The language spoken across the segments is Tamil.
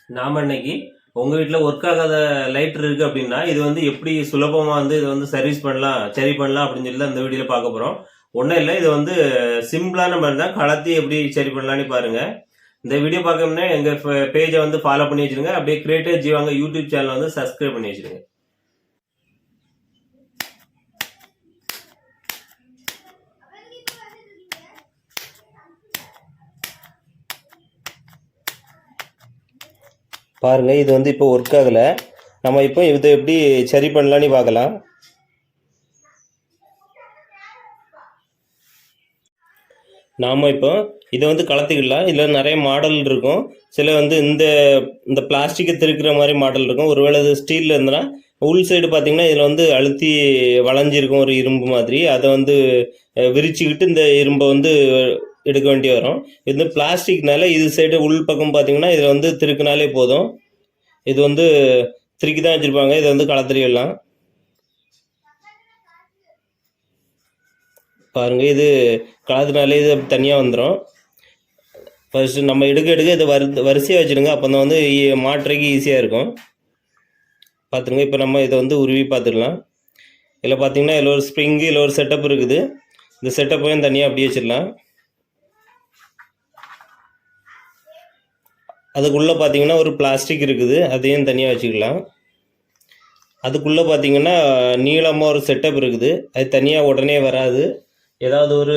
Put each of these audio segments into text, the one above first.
நாம இன்னைக்கு உங்க வீட்டில் ஒர்க் ஆகாத லைட்டர் இருக்கு அப்படின்னா இது வந்து எப்படி சுலபமா வந்து இது வந்து சர்வீஸ் பண்ணலாம் சரி பண்ணலாம் அப்படின்னு சொல்லி தான் இந்த வீடியோல பார்க்க போறோம். ஒன்றும் இல்லை, இது வந்து சிம்பிளான மாதிரி தான், கலத்தி எப்படி சரி பண்ணலான்னு பாருங்க. இந்த வீடியோ பார்க்கணும்னா எங்க பேஜை வந்து ஃபாலோ பண்ணி வச்சிருங்க. அப்படியே கிரியேட்டர் ஜீவாங்க யூடியூப் சேனல் வந்து சப்ஸ்கிரைப் பண்ணி வச்சிருங்க. பாருங்க, இது வந்து இப்போ ஒர்க் ஆகல. நம்ம இப்போ இதை எப்படி சரி பண்ணலான்னு பார்க்கலாம். நாம இப்போ இதை வந்து கலத்திக்கலாம். இதில் நிறைய மாடல் இருக்கும். சில வந்து இந்த இந்த பிளாஸ்டிக்கை திருக்கிற மாதிரி மாடல் இருக்கும். ஒருவேளை இது ஸ்டீலில் இருந்தனா உள் சைடு பார்த்தீங்கன்னா இதில் வந்து அழுத்தி வளைஞ்சிருக்கும் ஒரு இரும்பு மாதிரி. அதை வந்து விரிச்சுக்கிட்டு இந்த இரும்பை வந்து எடுக்க வேண்டி வரும். இது பிளாஸ்டிக்னால இது சைடு உள் பக்கம் பார்த்தீங்கன்னா இதில் வந்து திருக்குனாலே போதும். இது வந்து திருக்கி தான் வச்சுருப்பாங்க. இதை வந்து கலத்திரிக்கலாம். பாருங்கள், இது கலத்தினாலே இது தனியாக வந்துடும். ஃபர்ஸ்ட்டு நம்ம எடுக்க இதை வரிசையாக வச்சுடுங்க. அப்போ தான் வந்து மாட்டுறதுக்கு ஈஸியாக இருக்கும். பார்த்துருங்க, இப்போ நம்ம இதை வந்து உருவி பார்த்துக்கலாம். இதில் பார்த்தீங்கன்னா இதில் ஒரு ஸ்ப்ரிங்கு, இதில் ஒரு செட்டப் இருக்குது. இந்த செட்டப்பையும் தனியாக அப்படியே வச்சிடலாம். அதுக்குள்ளே பார்த்தீங்கன்னா ஒரு பிளாஸ்டிக் இருக்குது, அதையும் தனியாக வச்சுக்கலாம். அதுக்குள்ளே பார்த்தீங்கன்னா நீளமாக ஒரு செட்டப் இருக்குது, அது தனியாக உடனே வராது. ஏதாவது ஒரு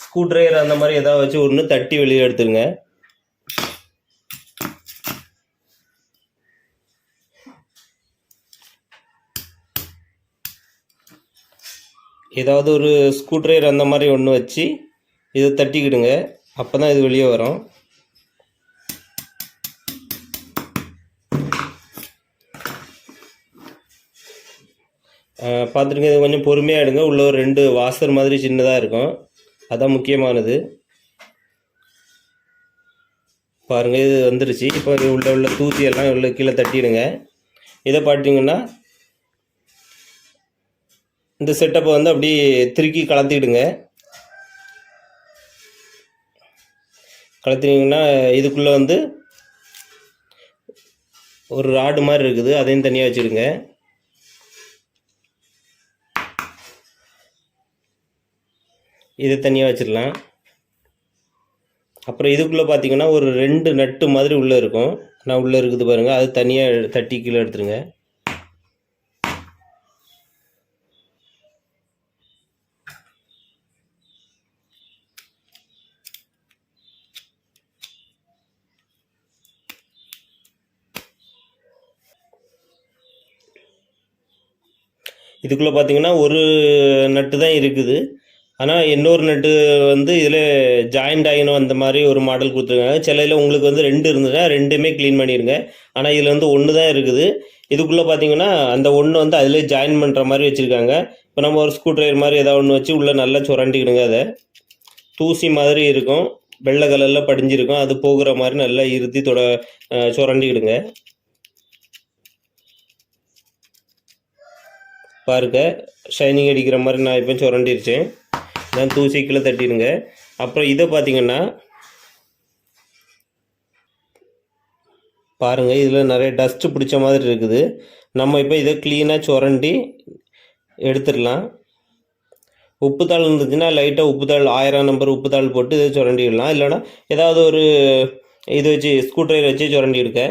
ஸ்க்ரூ டிரைவர் அந்த மாதிரி ஏதாவது வச்சு ஒன்று தட்டி வெளியே எடுத்துருங்க. ஏதாவது ஒரு ஸ்க்ரூ டிரைவர் அந்த மாதிரி ஒன்று வச்சு இதை தட்டிக்கிடுங்க. அப்போ தான் இது வெளியே வரும். பார்த்துருங்க, இது கொஞ்சம் பொறுமையாக எடுங்க. உள்ள ஒரு 2 வாசர் மாதிரி சின்னதாக இருக்கும், அதான் முக்கியமானது. பாருங்கள், இது வந்துருச்சு. இப்போ உள்ள தூசியெல்லாம் உள்ள கீழே தட்டிடுங்க. இதை பார்த்தீங்கன்னா இந்த செட்டப்பை வந்து அப்படி திருக்கி கலத்திடுங்க. கலத்தினீங்கன்னா இதுக்குள்ளே வந்து ஒரு ராடு மாதிரி இருக்குது, அதையும் தனியாக வச்சுடுங்க. இதை தனியாக வச்சிடலாம். அப்புறம் இதுக்குள்ளே பார்த்தீங்கன்னா ஒரு 2 நட்டு மாதிரி உள்ளே இருக்கும். நான் உள்ளே இருக்குது பாருங்கள், அது தனியாக தட்டி கீழே எடுத்துருங்க. இதுக்குள்ளே பார்த்தீங்கன்னா ஒரு நட்டு தான் இருக்குது. ஆனால் இன்னொரு நட்டு வந்து இதில் ஜாயிண்ட் ஆகினும் அந்த மாதிரி ஒரு மாடல் கொடுத்துருக்காங்க. சிலையில் உங்களுக்கு வந்து 2 இருந்ததுன்னா 2மே க்ளீன் பண்ணிடுங்க. ஆனால் இதில் வந்து 1 தான் இருக்குது. இதுக்குள்ளே பார்த்தீங்கன்னா அந்த 1 வந்து அதிலே ஜாயின் பண்ணுற மாதிரி வச்சுருக்காங்க. இப்போ நம்ம ஒரு ஸ்க்ரூ ட்ரைவர் மாதிரி ஏதாவது ஒன்று வச்சு உள்ளே நல்லா சுரண்டிக்கிடுங்க. அதை தூசி மாதிரி இருக்கும், வெள்ளை கலரில் படிஞ்சிருக்கும், அது போகிற மாதிரி நல்லா இருத்தி சுரண்டிக்கிடுங்க. பாருங்க, ஷைனிங் அடிக்கிற மாதிரி நான் இப்போ சுரண்டிருச்சேன். நான் தூசி கீழே தட்டிடுங்க. அப்புறம் இதை பார்த்தீங்கன்னா பாருங்கள், இதில் நிறைய டஸ்ட்டு பிடிச்ச மாதிரி இருக்குது. நம்ம இப்போ இதை க்ளீனாக சுரண்டி எடுத்துடலாம். உப்புத்தாள் இருந்துச்சுன்னா லைட்டாக உப்புத்தாள் 1000 நம்பர் உப்புத்தாள் போட்டு இதை சுரண்டிடலாம். இல்லைன்னா ஏதாவது ஒரு இது வச்சு ஸ்க்ரூ ட்ரைவர் வச்சு சுரண்டி எடுக்க.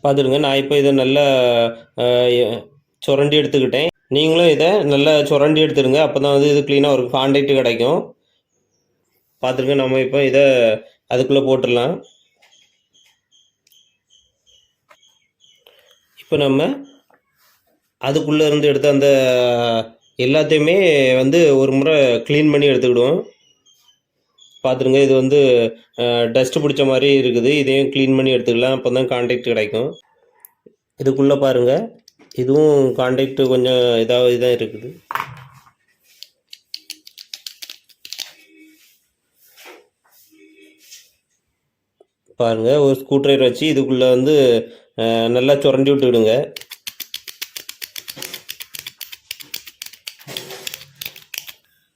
பார்த்துடுங்க, நான் இப்போ இதை நல்லா சுரண்டி எடுத்துக்கிட்டேன். நீங்களும் இதை நல்லா சுரண்டி எடுத்துடுங்க. அப்போ தான் வந்து இது க்ளீனாக ஒரு கான்டாக்ட் கிடைக்கும். பார்த்துருங்க, நம்ம இப்போ இதை அதுக்குள்ளே போட்டுடலாம். இப்போ நம்ம அதுக்குள்ளே இருந்து எடுத்த அந்த எல்லாத்தையுமே வந்து ஒரு முறை க்ளீன் பண்ணி எடுத்துக்கிடுவோம். பார்த்துருங்க, இது வந்து டஸ்ட்டு பிடிச்ச மாதிரி இருக்குது. இதையும் க்ளீன் பண்ணி எடுத்துக்கலாம், அப்போ தான் கான்டாக்ட் கிடைக்கும். இதுக்குள்ளே பாருங்கள், இதுவும் கான்டாக்ட் கொஞ்சம் இதாக தான் இருக்குது. பாருங்கள், ஒரு ஸ்க்ரூ ட்ரைவர் வச்சு இதுக்குள்ளே வந்து நல்லா சுரண்டி விட்டுவிடுங்க.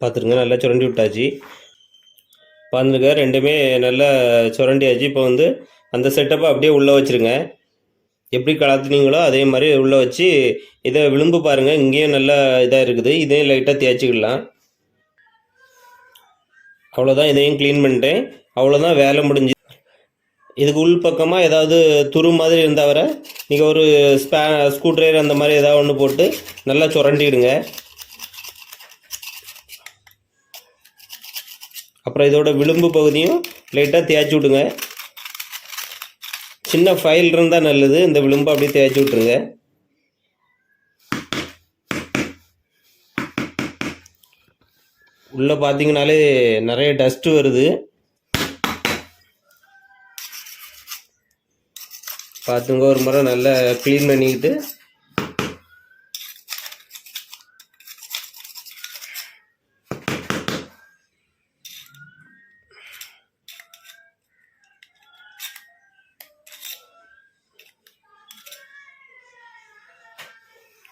பார்த்துருங்க, நல்லா சுரண்டி விட்டாச்சு. பாருங்க, ரெண்டுமே நல்லா சுரண்டியாச்சு. இப்போ வந்து அந்த செட்டப்பை அப்படியே உள்ளே வச்சுருங்க. எப்படி கலத்துனீங்களோ அதே மாதிரி உள்ளே வச்சு இதை விளிம்பு பாருங்கள், இங்கேயும் நல்லா இதாக இருக்குது. இதையும் லைட்டாக தேய்ச்சிக்கிடலாம். அவ்வளோதான், இதையும் க்ளீன் பண்ணிட்டேன். அவ்வளோதான், வேலை முடிஞ்சு. இதுக்கு உள் பக்கமாக ஏதாவது துரு மாதிரி இருந்தால் வர நீங்கள் ஒரு ஸ்க்ரூ ட்ரைவர் அந்த மாதிரி ஏதாவது ஒன்று போட்டு நல்லா சுரண்டிடுங்க. அப்புறம் இதோட விளிம்பு பகுதியும் லைட்டாக தேய்ச்சி விட்டுங்க. சின்ன ஃபைல் இருந்தால் நல்லது. இந்த விளிம்பு அப்படியே தேய்ச்சி விட்ருங்க. உள்ளே பார்த்தீங்கனாலே நிறைய டஸ்ட்டு வருது. பார்த்துங்க, ஒரு முறை நல்லா க்ளீன் பண்ணிக்கிட்டு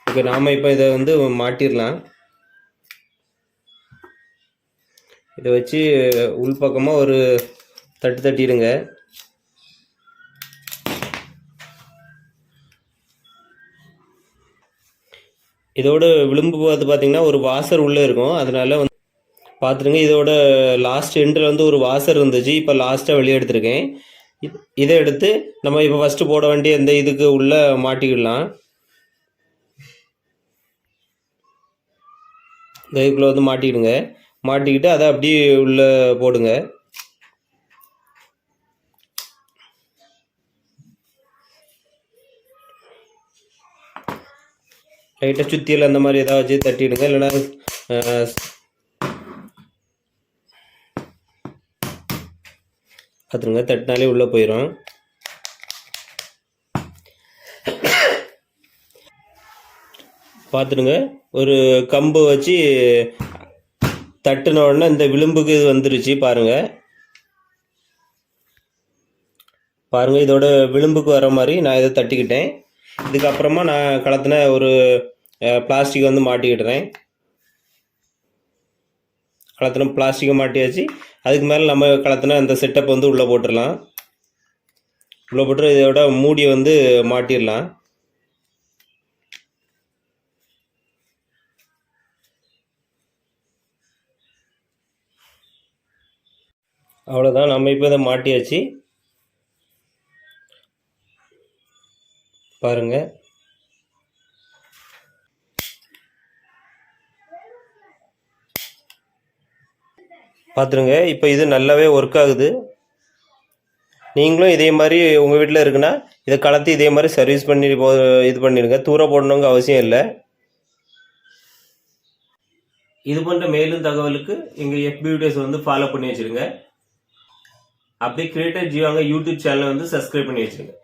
இப்போ நாம் இப்போ இதை வந்து மாட்டிடலாம். இதை வச்சு உள்பக்கமாக ஒரு தட்டு தட்டிடுங்க. இதோட விளிம்பு பார்த்தீங்கன்னா ஒரு வாசர் உள்ளே இருக்கும். அதனால வந்து பார்த்துருங்க, இதோட லாஸ்ட் எண்டில் வந்து ஒரு வாசர் இருந்துச்சு. இப்போ லாஸ்ட்டாக வெளியே எடுத்திருக்கேன். இதை எடுத்து நம்ம இப்போ ஃபஸ்ட்டு போட வேண்டிய இந்த இதுக்கு உள்ளே மாட்டிக்கிடலாம். இந்த இதுக்குள்ளே வந்து மாட்டிக்கிடுங்க. மாட்டிக்கிட்டு அதை அப்படியே உள்ளே போடுங்க. லைட்டாக சுத்தியில் அந்த மாதிரி ஏதாவது வச்சு தட்டிடுங்க. இல்லைன்னா பார்த்துருங்க, தட்டினாலே உள்ளே போயிடும். பார்த்துடுங்க, ஒரு கம்பு வச்சு தட்டுன உடனே இந்த விளிம்புக்கு இது வந்துருச்சு. பாருங்கள், இதோட விளிம்புக்கு வர மாதிரி நான் இதை தட்டிக்கிட்டேன். இதுக்கப்புறமா நான் கலத்தின ஒரு பிளாஸ்டிக் வந்து மாட்டிக்கிட்டுறேன். கலத்தின பிளாஸ்டிக்கை மாட்டியாச்சு. அதுக்கு மேலே நம்ம கலத்தின அந்த செட்டப் வந்து உள்ளே போட்டுடலாம். உள்ளே போட்டு இதோட மூடியை வந்து மாட்டிடலாம். அவ்வளோதான், நம்ம இப்போ இதை மாட்டியாச்சு. பாருங்கள், பார்த்துருங்க, இப்போ இது நல்லாவே ஒர்க் ஆகுது. நீங்களும் இதே மாதிரி உங்கள் வீட்டில் இருக்குன்னா இதை கலத்தி இதே மாதிரி சர்வீஸ் பண்ணி இது பண்ணிடுங்க. தூர போடணுங்க அவசியம் இல்லை. இது போன்ற மேலும் தகவலுக்கு எங்கள் FB வீடியோஸ் வந்து ஃபாலோ பண்ணி வச்சுருங்க. அப்படியே கிரியேட்டர் ஜீவாங்க யூடியூப் சேனலை வந்து சப்ஸ்கிரைப் பண்ணி வச்சுருங்க.